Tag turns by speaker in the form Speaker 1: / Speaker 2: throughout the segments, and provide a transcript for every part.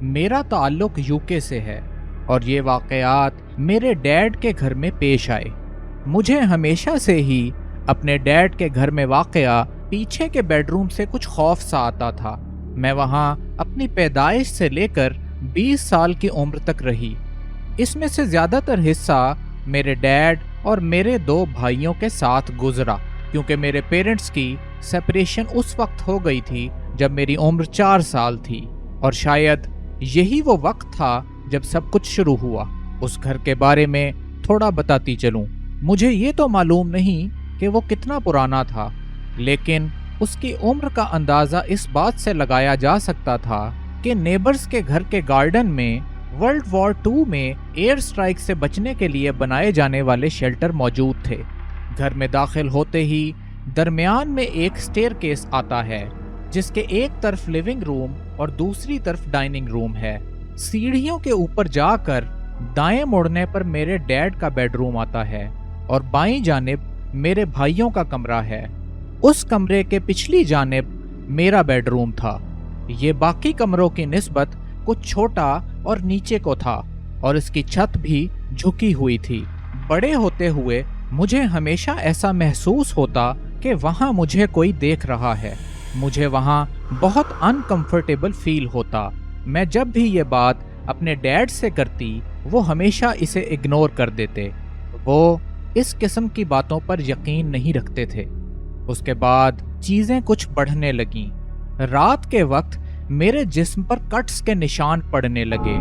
Speaker 1: میرا تعلق یوکے سے ہے اور یہ واقعات میرے ڈیڈ کے گھر میں پیش آئے۔ مجھے ہمیشہ سے ہی اپنے ڈیڈ کے گھر میں واقع پیچھے کے بیڈ روم سے کچھ خوف سا آتا تھا۔ میں وہاں اپنی پیدائش سے لے کر 20 سال کی عمر تک رہی۔ اس میں سے زیادہ تر حصہ میرے ڈیڈ اور میرے 2 بھائیوں کے ساتھ گزرا، کیونکہ میرے پیرنٹس کی سپریشن اس وقت ہو گئی تھی جب میری عمر 4 سال تھی، اور شاید یہی وہ وقت تھا جب سب کچھ شروع ہوا۔ اس گھر کے بارے میں تھوڑا بتاتی چلوں۔ مجھے یہ تو معلوم نہیں کہ وہ کتنا پرانا تھا، لیکن اس کی عمر کا اندازہ اس بات سے لگایا جا سکتا تھا کہ نیبرز کے گھر کے گارڈن میں ورلڈ وار 2 میں ایئر سٹرائک سے بچنے کے لیے بنائے جانے والے شیلٹر موجود تھے۔ گھر میں داخل ہوتے ہی درمیان میں ایک سٹیر کیس آتا ہے، جس کے ایک طرف لیونگ روم اور دوسری طرف ڈائننگ روم ہے۔ سیڑھیوں کے اوپر جا کر دائیں مڑنے پر میرے ڈیڈ کا بیڈ روم آتا ہے اور بائیں جانب میرے بھائیوں کا کمرہ ہے۔ اس کمرے کے پچھلی جانب میرا بیڈ روم تھا۔ یہ باقی کمروں کی نسبت کچھ چھوٹا اور نیچے کو تھا، اور اس کی چھت بھی جھکی ہوئی تھی۔ بڑے ہوتے ہوئے مجھے ہمیشہ ایسا محسوس ہوتا کہ وہاں مجھے کوئی دیکھ رہا ہے۔ مجھے وہاں بہت انکمفرٹیبل فیل ہوتا۔ میں جب بھی یہ بات اپنے ڈیڈ سے کرتی، وہ ہمیشہ اسے اگنور کر دیتے۔ وہ اس قسم کی باتوں پر یقین نہیں رکھتے تھے۔ اس کے بعد چیزیں کچھ بڑھنے لگیں۔ رات کے وقت میرے جسم پر کٹس کے نشان پڑنے لگے۔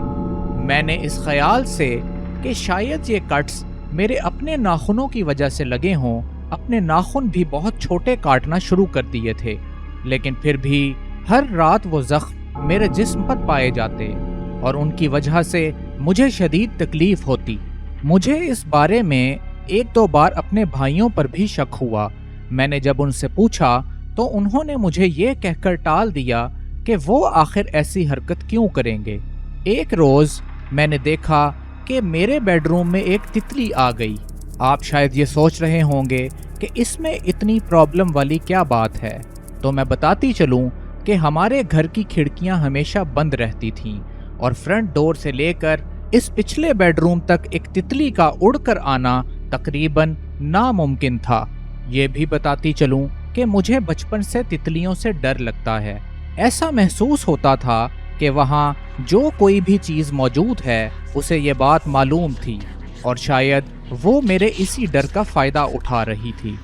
Speaker 1: میں نے اس خیال سے کہ شاید یہ کٹس میرے اپنے ناخنوں کی وجہ سے لگے ہوں، اپنے ناخن بھی بہت چھوٹے کاٹنا شروع کر دیے تھے، لیکن پھر بھی ہر رات وہ زخم میرے جسم پر پائے جاتے اور ان کی وجہ سے مجھے شدید تکلیف ہوتی۔ مجھے اس بارے میں 1-2 بار اپنے بھائیوں پر بھی شک ہوا۔ میں نے جب ان سے پوچھا تو انہوں نے مجھے یہ کہہ کر ٹال دیا کہ وہ آخر ایسی حرکت کیوں کریں گے۔ ایک روز میں نے دیکھا کہ میرے بیڈ روم میں ایک تتلی آ گئی۔ آپ شاید یہ سوچ رہے ہوں گے کہ اس میں اتنی پرابلم والی کیا بات ہے، تو میں بتاتی چلوں کہ ہمارے گھر کی کھڑکیاں ہمیشہ بند رہتی تھیں اور فرنٹ ڈور سے لے کر اس پچھلے بیڈ روم تک ایک تتلی کا اڑ کر آنا تقریباً ناممکن تھا۔ یہ بھی بتاتی چلوں کہ مجھے بچپن سے تتلیوں سے ڈر لگتا ہے۔ ایسا محسوس ہوتا تھا کہ وہاں جو کوئی بھی چیز موجود ہے اسے یہ بات معلوم تھی، اور شاید وہ میرے اسی ڈر کا فائدہ اٹھا رہی تھی۔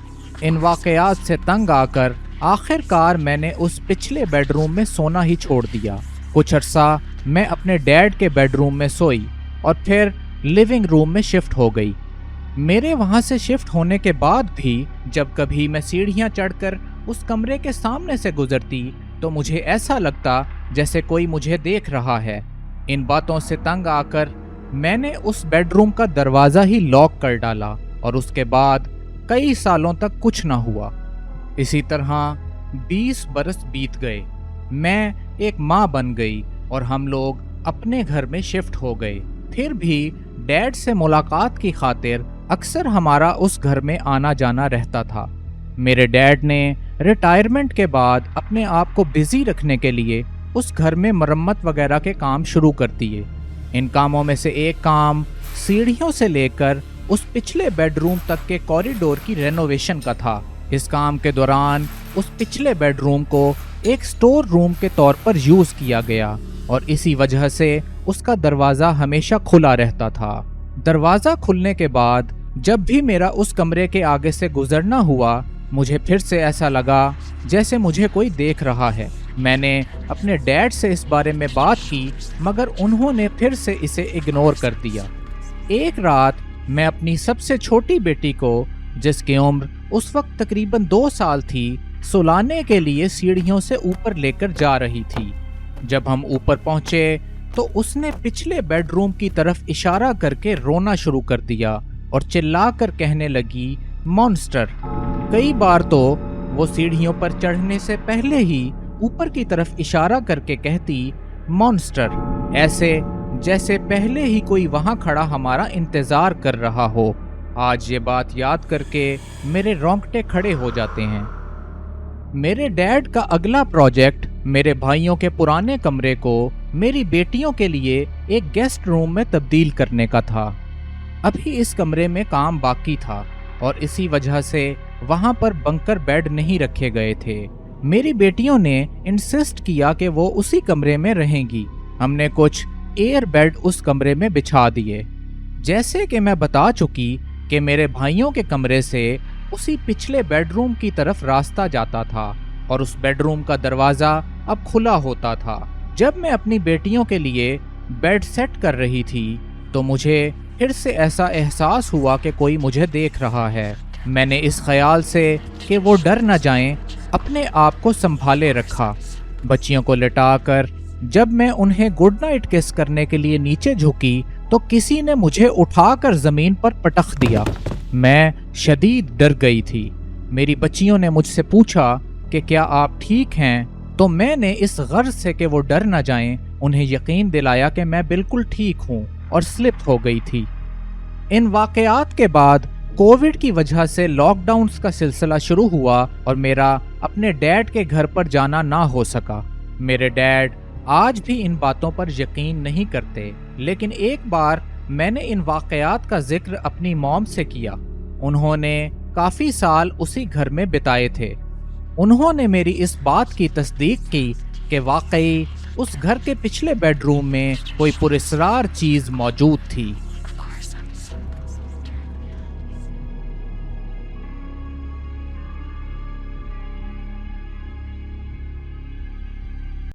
Speaker 1: ان واقعات سے تنگ آ کر آخر کار میں نے اس پچھلے بیڈ روم میں سونا ہی چھوڑ دیا۔ کچھ عرصہ میں اپنے ڈیڈ کے بیڈ روم میں سوئی اور پھر لیونگ روم میں شفٹ ہو گئی۔ میرے وہاں سے شفٹ ہونے کے بعد بھی جب کبھی میں سیڑھیاں چڑھ کر اس کمرے کے سامنے سے گزرتی تو مجھے ایسا لگتا جیسے کوئی مجھے دیکھ رہا ہے۔ ان باتوں سے تنگ آ کر میں نے اس بیڈ روم کا دروازہ ہی لاک کر ڈالا، اور اس کے بعد کئی سالوں تک کچھ نہ ہوا۔ اسی طرح 20 برس بیت گئے۔ میں ایک ماں بن گئی اور ہم لوگ اپنے گھر میں شفٹ ہو گئے۔ پھر بھی ڈیڈ سے ملاقات کی خاطر اکثر ہمارا اس گھر میں آنا جانا رہتا تھا۔ میرے ڈیڈ نے ریٹائرمنٹ کے بعد اپنے آپ کو بزی رکھنے کے لیے اس گھر میں مرمت وغیرہ کے کام شروع کر دیے۔ ان کاموں میں سے ایک کام سیڑھیوں سے لے کر اس پچھلے بیڈ روم تک کے کوریڈور کی رینوویشن کا تھا۔ اس کام کے دوران اس پچھلے بیڈ روم کو ایک سٹور روم کے طور پر یوز کیا گیا، اور اسی وجہ سے اس کا دروازہ ہمیشہ کھلا رہتا تھا۔ دروازہ کھلنے کے بعد جب بھی میرا اس کمرے کے آگے سے گزرنا ہوا، مجھے پھر سے ایسا لگا جیسے مجھے کوئی دیکھ رہا ہے۔ میں نے اپنے ڈیڈ سے اس بارے میں بات کی، مگر انہوں نے پھر سے اسے اگنور کر دیا۔ ایک رات میں اپنی سب سے چھوٹی بیٹی کو، جس کی عمر اس وقت تقریباً 2 سال تھی، سلانے کے لیے سیڑھیوں سے اوپر لے کر جا رہی تھی۔ جب ہم اوپر پہنچے تو اس نے پچھلے بیڈ روم کی طرف اشارہ کر کے رونا شروع کر دیا اور چلا کر کہنے لگی، مونسٹر۔ کئی بار تو وہ سیڑھیوں پر چڑھنے سے پہلے ہی اوپر کی طرف اشارہ کر کے کہتی، مونسٹر، ایسے جیسے پہلے ہی کوئی وہاں کھڑا ہمارا انتظار کر رہا ہو۔ آج یہ بات یاد کر کے میرے رونگٹے کھڑے ہو جاتے ہیں۔ میرے ڈیڈ کا اگلا پروجیکٹ میرے بھائیوں کے پرانے کمرے کو میری بیٹیوں کے لیے ایک گیسٹ روم میں تبدیل کرنے کا تھا۔ ابھی اس کمرے میں کام باقی تھا اور اسی وجہ سے وہاں پر بنکر بیڈ نہیں رکھے گئے تھے۔ میری بیٹیوں نے انسسٹ کیا کہ وہ اسی کمرے میں رہیں گی۔ ہم نے کچھ ایئر بیڈ اس کمرے میں بچھا دیے۔ جیسے کہ میں بتا چکی کہ میرے بھائیوں کے کمرے سے اسی پچھلے بیڈ روم کی طرف راستہ جاتا تھا اور اس بیڈ روم کا دروازہ اب کھلا ہوتا تھا۔ جب میں اپنی بیٹیوں کے لیے بیڈ سیٹ کر رہی تھی تو مجھے پھر سے ایسا احساس ہوا کہ کوئی مجھے دیکھ رہا ہے۔ میں نے اس خیال سے کہ وہ ڈر نہ جائیں اپنے آپ کو سنبھالے رکھا۔ بچیوں کو لٹا کر جب میں انہیں گڈ نائٹ کس کرنے کے لیے نیچے جھکی تو کسی نے مجھے اٹھا کر زمین پر پٹخ دیا۔ میں شدید ڈر گئی تھی۔ میری بچیوں نے مجھ سے پوچھا کہ کیا آپ ٹھیک ہیں؟ تو میں نے اس غرض سے کہ وہ ڈر نہ جائیں انہیں یقین دلایا کہ میں بالکل ٹھیک ہوں اور سلپ ہو گئی تھی۔ ان واقعات کے بعد کووڈ کی وجہ سے لاک ڈاؤنز کا سلسلہ شروع ہوا اور میرا اپنے ڈیڈ کے گھر پر جانا نہ ہو سکا۔ میرے ڈیڈ آج بھی ان باتوں پر یقین نہیں کرتے، لیکن ایک بار میں نے ان واقعات کا ذکر اپنی موم سے کیا۔ انہوں نے کافی سال اسی گھر میں بتائے تھے۔ انہوں نے میری اس بات کی تصدیق کی کہ واقعی اس گھر کے پچھلے بیڈ روم میں کوئی پراسرار چیز موجود تھی۔